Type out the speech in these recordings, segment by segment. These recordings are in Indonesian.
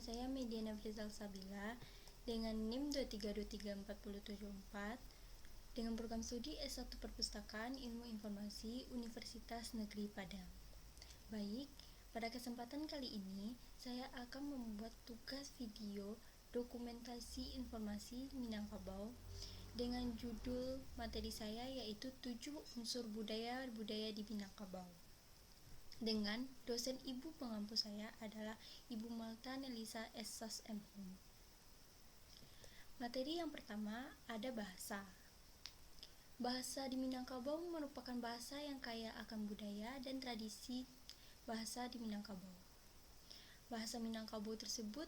saya Mediana Frizal Sabila dengan NIM 2323474 dengan program studi S1 Perpustakaan Ilmu Informasi Universitas Negeri Padang. Baik, pada kesempatan kali ini saya akan membuat tugas video dokumentasi informasi Minangkabau dengan judul materi saya yaitu 7 unsur budaya di Minangkabau. Dengan dosen ibu pengampu saya adalah Ibu Malta Nelisa Essas M.Hum. Materi yang pertama ada bahasa. Bahasa di Minangkabau merupakan bahasa yang kaya akan budaya dan tradisi bahasa di Minangkabau. Bahasa Minangkabau tersebut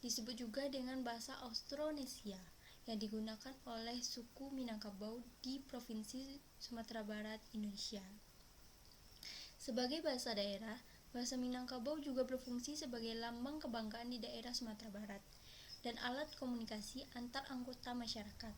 disebut juga dengan bahasa Austronesia yang digunakan oleh suku Minangkabau di Provinsi Sumatera Barat, Indonesia. Sebagai bahasa daerah, bahasa Minangkabau juga berfungsi sebagai lambang kebanggaan di daerah Sumatera Barat dan alat komunikasi antar anggota masyarakat.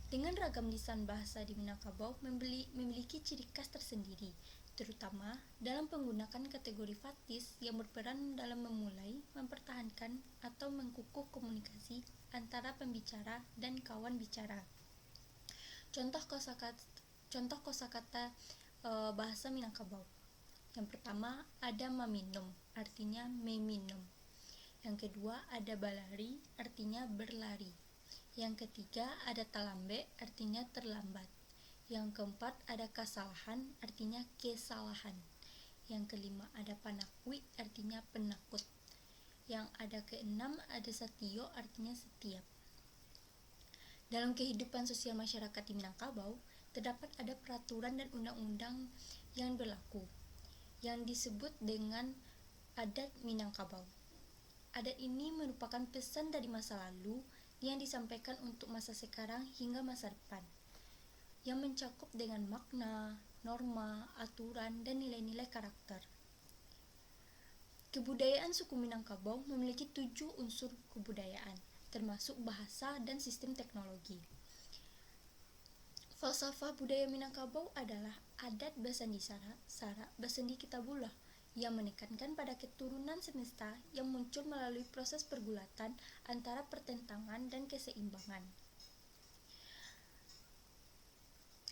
Dengan ragam lisan bahasa di Minangkabau memiliki ciri khas tersendiri, terutama dalam penggunaan kategori fatis yang berperan dalam memulai, mempertahankan, atau mengkukuh komunikasi antara pembicara dan kawan bicara. Contoh kosakata bahasa Minangkabau. Yang pertama ada maminum, artinya meminum. Yang kedua ada balari, artinya berlari. Yang ketiga ada talambe, artinya terlambat. Yang keempat ada kasalahan, artinya kesalahan. Yang kelima ada panakwi, artinya penakut. Yang ada keenam ada satio, artinya setiap. Dalam kehidupan sosial masyarakat di Minangkabau, terdapat ada peraturan dan undang-undang yang berlaku, yang disebut dengan adat Minangkabau. Adat ini merupakan pesan dari masa lalu yang disampaikan untuk masa sekarang hingga masa depan, yang mencakup dengan makna, norma, aturan, dan nilai-nilai karakter. Kebudayaan suku Minangkabau memiliki 7 unsur kebudayaan, termasuk bahasa dan sistem teknologi. Falsafah budaya Minangkabau adalah adat Basandi Sara Basandi Kitabullah yang menekankan pada keturunan semesta yang muncul melalui proses pergulatan antara pertentangan dan keseimbangan.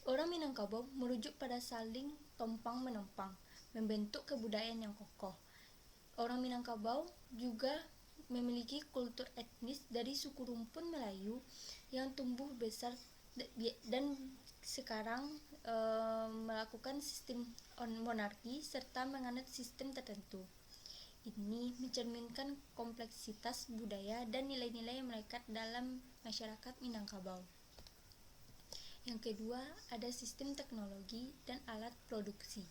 Orang Minangkabau merujuk pada saling tompang-menopang, membentuk kebudayaan yang kokoh. Orang Minangkabau juga memiliki kultur etnis dari suku rumpun Melayu yang tumbuh besar dan sekarang melakukan sistem monarki serta menganut sistem tertentu. Ini mencerminkan kompleksitas budaya dan nilai-nilai yang melekat dalam masyarakat Minangkabau. Yang kedua, ada sistem teknologi dan alat produksi.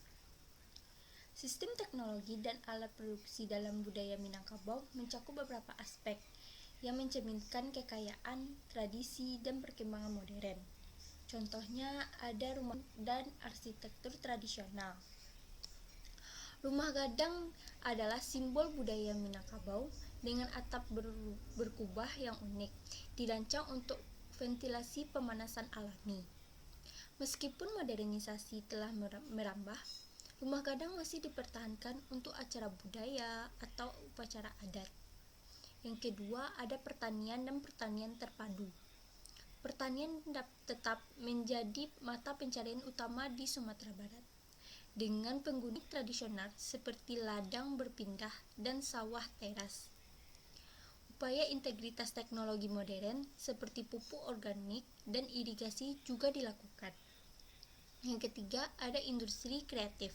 Sistem teknologi dan alat produksi dalam budaya Minangkabau mencakup beberapa aspek yang mencerminkan kekayaan, tradisi, dan perkembangan modern. Contohnya ada rumah dan arsitektur tradisional. Rumah gadang adalah simbol budaya Minangkabau dengan atap berkubah yang unik, dirancang untuk ventilasi pemanasan alami. Meskipun modernisasi telah merambah, rumah gadang masih dipertahankan untuk acara budaya atau upacara adat. Yang kedua ada pertanian dan pertanian terpadu. Pertanian tetap menjadi mata pencarian utama di Sumatera Barat, dengan penggunaan tradisional seperti ladang berpindah dan sawah teras. Upaya integritas teknologi modern seperti pupuk organik dan irigasi juga dilakukan. Yang ketiga ada industri kreatif.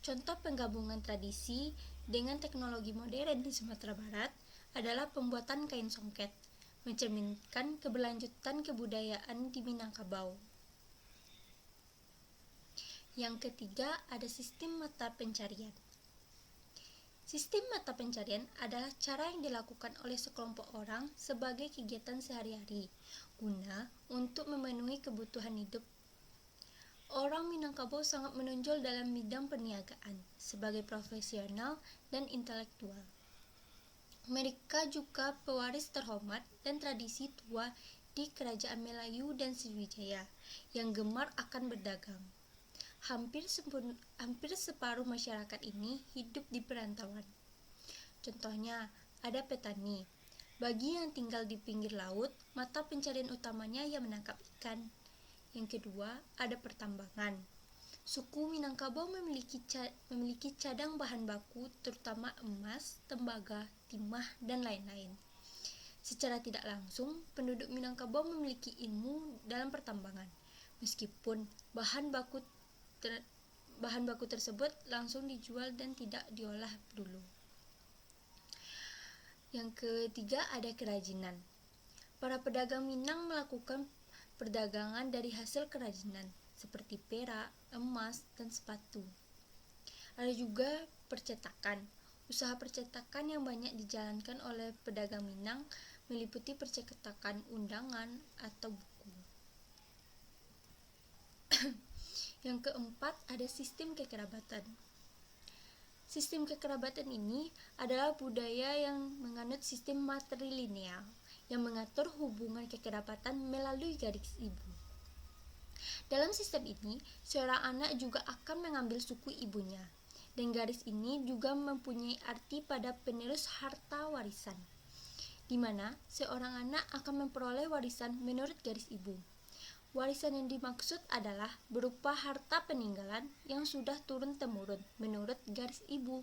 Contoh penggabungan tradisi dengan teknologi modern di Sumatera Barat adalah pembuatan kain songket, mencerminkan keberlanjutan kebudayaan di Minangkabau. Yang ketiga ada sistem mata pencarian. Sistem mata pencarian adalah cara yang dilakukan oleh sekelompok orang sebagai kegiatan sehari-hari guna untuk memenuhi kebutuhan hidup. Orang Minangkabau sangat menonjol dalam bidang perniagaan sebagai profesional dan intelektual. Mereka juga pewaris terhormat dan tradisi tua di Kerajaan Melayu dan Sriwijaya yang gemar akan berdagang. Hampir separuh masyarakat ini hidup di perantauan. Contohnya, ada petani. Bagi yang tinggal di pinggir laut, mata pencarian utamanya yang menangkap ikan. Yang kedua, ada pertambangan. Suku Minangkabau memiliki cadang bahan baku terutama emas, tembaga, timah, dan lain-lain. Secara tidak langsung, penduduk Minangkabau memiliki ilmu dalam pertambangan, meskipun bahan baku tersebut langsung dijual dan tidak diolah dulu. Yang ketiga, ada kerajinan. Para pedagang Minang melakukan perdagangan dari hasil kerajinan seperti perak, emas, dan sepatu. Ada juga percetakan. Usaha percetakan yang banyak dijalankan oleh pedagang Minang meliputi percetakan undangan atau buku. Yang keempat, ada sistem kekerabatan. Sistem kekerabatan ini adalah budaya yang menganut sistem matrilineal yang mengatur hubungan kekerabatan melalui garis ibu. Dalam sistem ini, seorang anak juga akan mengambil suku ibunya, dan garis ini juga mempunyai arti pada penerus harta warisan, di mana seorang anak akan memperoleh warisan menurut garis ibu. Warisan yang dimaksud adalah berupa harta peninggalan yang sudah turun-temurun menurut garis ibu.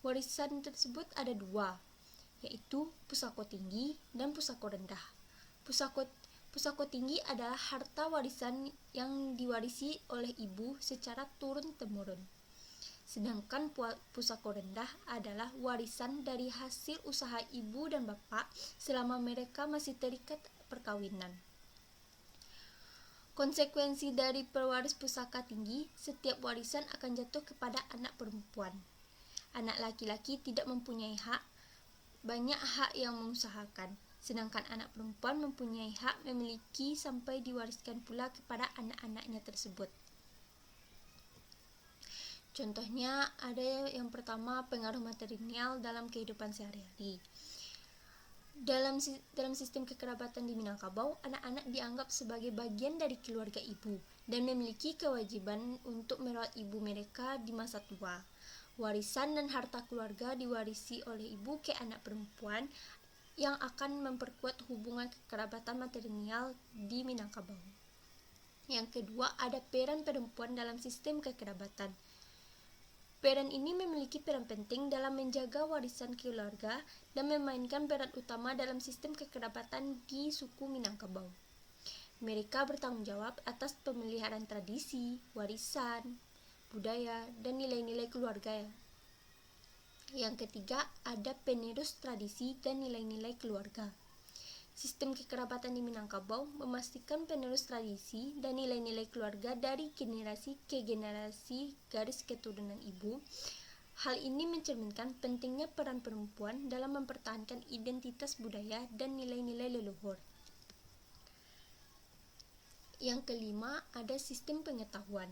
Warisan tersebut ada dua, yaitu pusako tinggi dan pusako rendah. Pusako tinggi adalah harta warisan yang diwarisi oleh ibu secara turun-temurun. Sedangkan pusako rendah adalah warisan dari hasil usaha ibu dan bapak selama mereka masih terikat perkawinan. Konsekuensi dari pewaris pusaka tinggi, setiap warisan akan jatuh kepada anak perempuan. Anak laki-laki tidak mempunyai hak, banyak hak yang mengusahakan, sedangkan anak perempuan mempunyai hak memiliki sampai diwariskan pula kepada anak-anaknya tersebut. Contohnya ada yang pertama, pengaruh matrilineal dalam kehidupan sehari-hari. Dalam sistem kekerabatan di Minangkabau, anak-anak dianggap sebagai bagian dari keluarga ibu dan memiliki kewajiban untuk merawat ibu mereka di masa tua. Warisan dan harta keluarga diwarisi oleh ibu ke anak perempuan yang akan memperkuat hubungan kekerabatan matrilineal di Minangkabau. Yang kedua, ada peran perempuan dalam sistem kekerabatan. Peran ini memiliki peran penting dalam menjaga warisan keluarga dan memainkan peran utama dalam sistem kekerabatan di suku Minangkabau. Mereka bertanggung jawab atas pemeliharaan tradisi, warisan, budaya, dan nilai-nilai keluarga. Yang ketiga, ada penerus tradisi dan nilai-nilai keluarga. Sistem kekerabatan di Minangkabau memastikan penerus tradisi dan nilai-nilai keluarga dari generasi ke generasi garis keturunan ibu. Hal ini mencerminkan pentingnya peran perempuan dalam mempertahankan identitas budaya dan nilai-nilai leluhur. Yang kelima, ada sistem pengetahuan.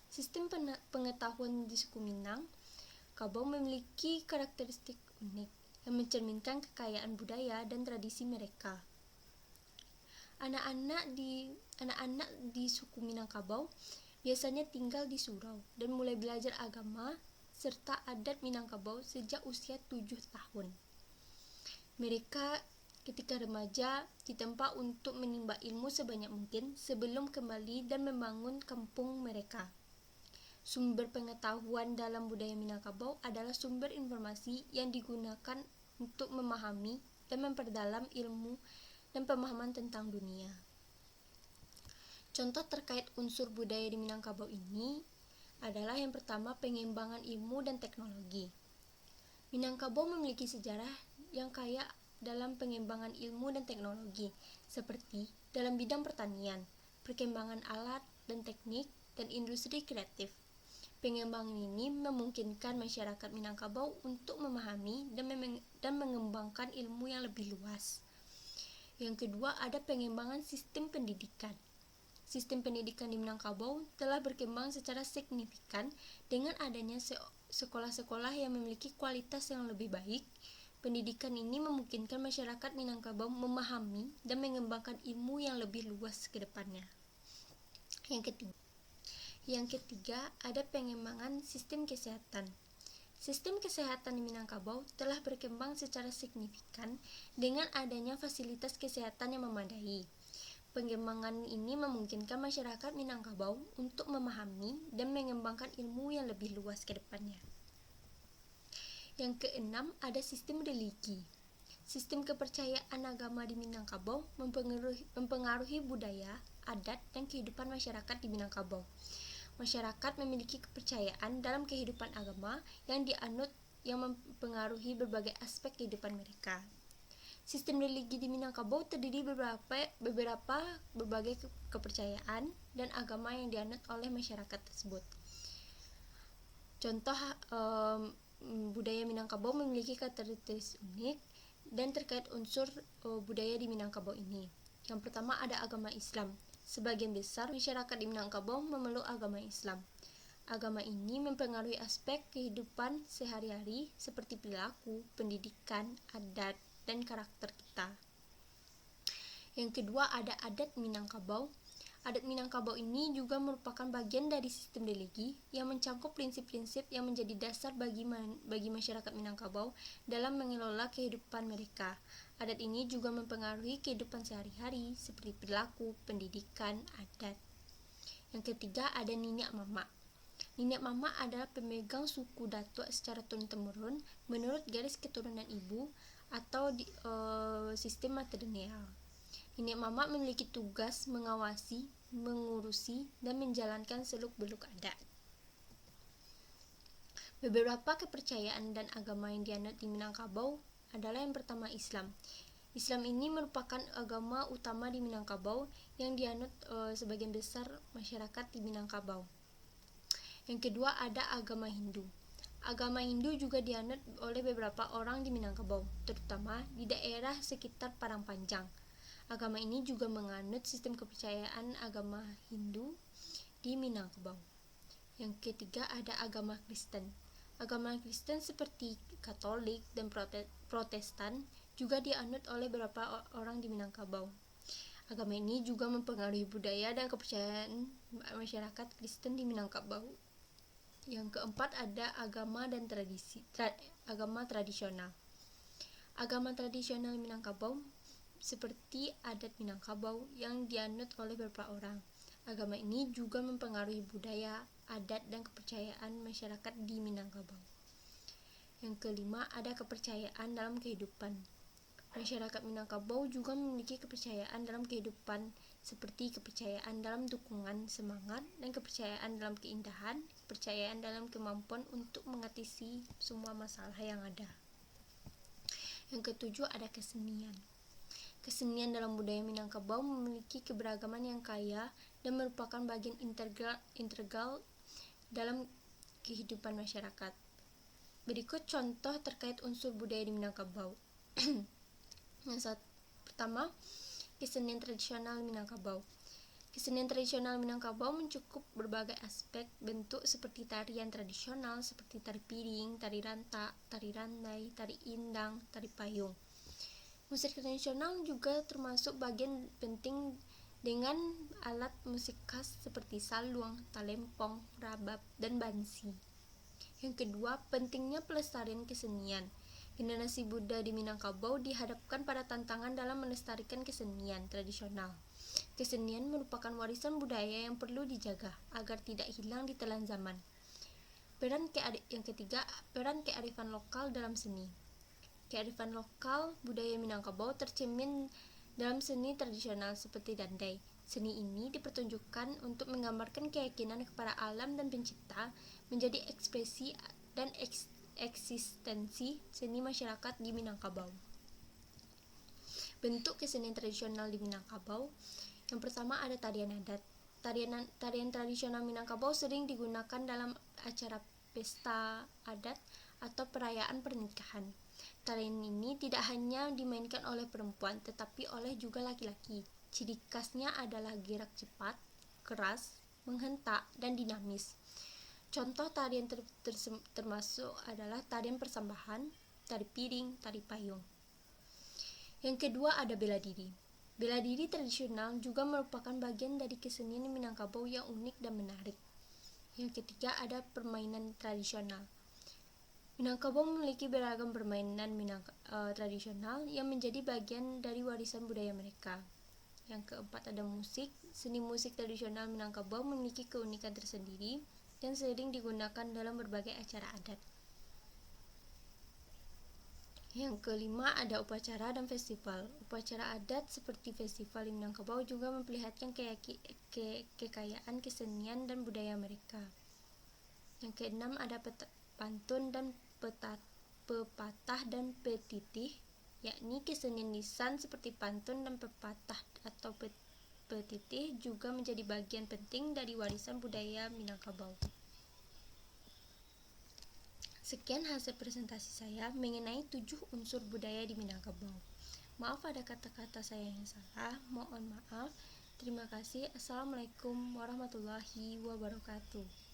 Sistem pengetahuan di suku Minangkabau memiliki karakteristik unik yang mencerminkan kekayaan budaya dan tradisi mereka. Anak-anak di suku Minangkabau biasanya tinggal di surau dan mulai belajar agama serta adat Minangkabau sejak usia 7 tahun. Mereka ketika remaja ditempa untuk menimba ilmu sebanyak mungkin sebelum kembali dan membangun kampung mereka. Sumber pengetahuan dalam budaya Minangkabau adalah sumber informasi yang digunakan untuk memahami dan memperdalam ilmu dan pemahaman tentang dunia. Contoh terkait unsur budaya di Minangkabau ini adalah yang pertama, pengembangan ilmu dan teknologi. Minangkabau memiliki sejarah yang kaya dalam pengembangan ilmu dan teknologi, seperti dalam bidang pertanian, perkembangan alat dan teknik, dan industri kreatif. Pengembangan ini memungkinkan masyarakat Minangkabau untuk memahami dan mengembangkan ilmu yang lebih luas. Yang kedua, ada pengembangan sistem pendidikan. Sistem pendidikan di Minangkabau telah berkembang secara signifikan dengan adanya sekolah-sekolah yang memiliki kualitas yang lebih baik. Pendidikan ini memungkinkan masyarakat Minangkabau memahami dan mengembangkan ilmu yang lebih luas ke depannya. Yang ketiga, ada pengembangan sistem kesehatan. Sistem kesehatan di Minangkabau telah berkembang secara signifikan dengan adanya fasilitas kesehatan yang memadai. Pengembangan ini memungkinkan masyarakat Minangkabau untuk memahami dan mengembangkan ilmu yang lebih luas ke depannya. Yang keenam, ada sistem religi. Sistem kepercayaan agama di Minangkabau mempengaruhi budaya, adat, dan kehidupan masyarakat di Minangkabau. Masyarakat memiliki kepercayaan dalam kehidupan agama yang dianut yang mempengaruhi berbagai aspek kehidupan mereka. Sistem religi di Minangkabau terdiri berbagai kepercayaan dan agama yang dianut oleh masyarakat tersebut. Contoh, budaya Minangkabau memiliki karakteristik unik dan terkait unsur budaya di Minangkabau ini. Yang pertama, ada agama Islam. Sebagian besar masyarakat di Minangkabau memeluk agama Islam. Agama ini mempengaruhi aspek kehidupan sehari-hari seperti perilaku, pendidikan, adat, dan karakter kita. Yang kedua, ada adat Minangkabau. Adat Minangkabau ini juga merupakan bagian dari sistem religi yang mencakup prinsip-prinsip yang menjadi dasar bagi masyarakat Minangkabau dalam mengelola kehidupan mereka. Adat ini juga mempengaruhi kehidupan sehari-hari seperti perilaku, pendidikan, adat. Yang ketiga, ada Niniak Mamak. Niniak Mamak adalah pemegang suku Datuk secara turun-temurun menurut garis keturunan ibu atau sistem matrilineal. Niniak Mamak memiliki tugas mengawasi, mengurusi, dan menjalankan seluk-beluk adat. Beberapa kepercayaan dan agama yang dianut di Minangkabau adalah yang pertama, Islam. Islam ini merupakan agama utama di Minangkabau yang dianut sebagian besar masyarakat di Minangkabau. Yang kedua, ada agama Hindu. Agama Hindu juga dianut oleh beberapa orang di Minangkabau, terutama di daerah sekitar Padang Panjang. Agama ini juga menganut sistem kepercayaan agama Hindu di Minangkabau. Yang ketiga, ada agama Kristen. Agama Kristen seperti Katolik dan Protestan juga dianut oleh beberapa orang di Minangkabau. Agama ini juga mempengaruhi budaya dan kepercayaan masyarakat Kristen di Minangkabau. Yang keempat, ada agama dan agama tradisional. Agama tradisional Minangkabau seperti adat Minangkabau yang dianut oleh beberapa orang. Agama ini juga mempengaruhi budaya, adat, dan kepercayaan masyarakat di Minangkabau. Yang kelima, ada kepercayaan dalam kehidupan. Masyarakat Minangkabau juga memiliki kepercayaan dalam kehidupan seperti kepercayaan dalam dukungan semangat dan kepercayaan dalam keindahan, kepercayaan dalam kemampuan untuk mengatasi semua masalah yang ada. Yang ketujuh, ada kesenian. Kesenian dalam budaya Minangkabau memiliki keberagaman yang kaya dan merupakan bagian integral dalam kehidupan masyarakat. Berikut contoh terkait unsur budaya di Minangkabau. Yang pertama, kesenian tradisional Minangkabau. Kesenian tradisional Minangkabau mencakup berbagai aspek bentuk seperti tarian tradisional seperti tari piring, tari rantak, tari randai, tari indang, tari payung. Musik tradisional juga termasuk bagian penting dengan alat musik khas seperti saluang, talempong, rabab, dan bansi. Yang kedua, pentingnya pelestarian kesenian. Generasi muda di Minangkabau dihadapkan pada tantangan dalam melestarikan kesenian tradisional. Kesenian merupakan warisan budaya yang perlu dijaga agar tidak hilang di telan zaman. Yang ketiga, peran kearifan lokal dalam seni. Kearifan lokal budaya Minangkabau tercermin dalam seni tradisional seperti dandai. Seni ini dipertunjukkan untuk menggambarkan keyakinan kepada alam dan pencipta, menjadi ekspresi dan eksistensi seni masyarakat di Minangkabau. Bentuk kesenian tradisional di Minangkabau. Yang pertama, ada tarian adat. Tarian tradisional Minangkabau sering digunakan dalam acara pesta adat atau perayaan pernikahan. Tarian ini tidak hanya dimainkan oleh perempuan, tetapi oleh juga laki-laki. Ciri khasnya adalah gerak cepat, keras, menghentak, dan dinamis. Contoh tarian termasuk adalah tarian persambahan, tari piring, tari payung. Yang kedua, ada bela diri. Bela diri tradisional juga merupakan bagian dari kesenian Minangkabau yang unik dan menarik. Yang ketiga, ada permainan tradisional. Minangkabau memiliki beragam permainan tradisional yang menjadi bagian dari warisan budaya mereka. Yang keempat ada musik. Seni musik tradisional Minangkabau memiliki keunikan tersendiri dan sering digunakan dalam berbagai acara adat. Yang kelima ada upacara dan festival. Upacara adat seperti festival di Minangkabau juga memperlihatkan kekayaan kesenian dan budaya mereka. Yang keenam ada pantun dan pepatah dan petitih, yakni kesenian lisan seperti pantun dan pepatah atau petitih juga menjadi bagian penting dari warisan budaya Minangkabau. Sekian hasil presentasi saya mengenai 7 unsur budaya di Minangkabau. Maaf ada kata-kata saya yang salah, mohon maaf. Terima kasih. Assalamualaikum warahmatullahi wabarakatuh.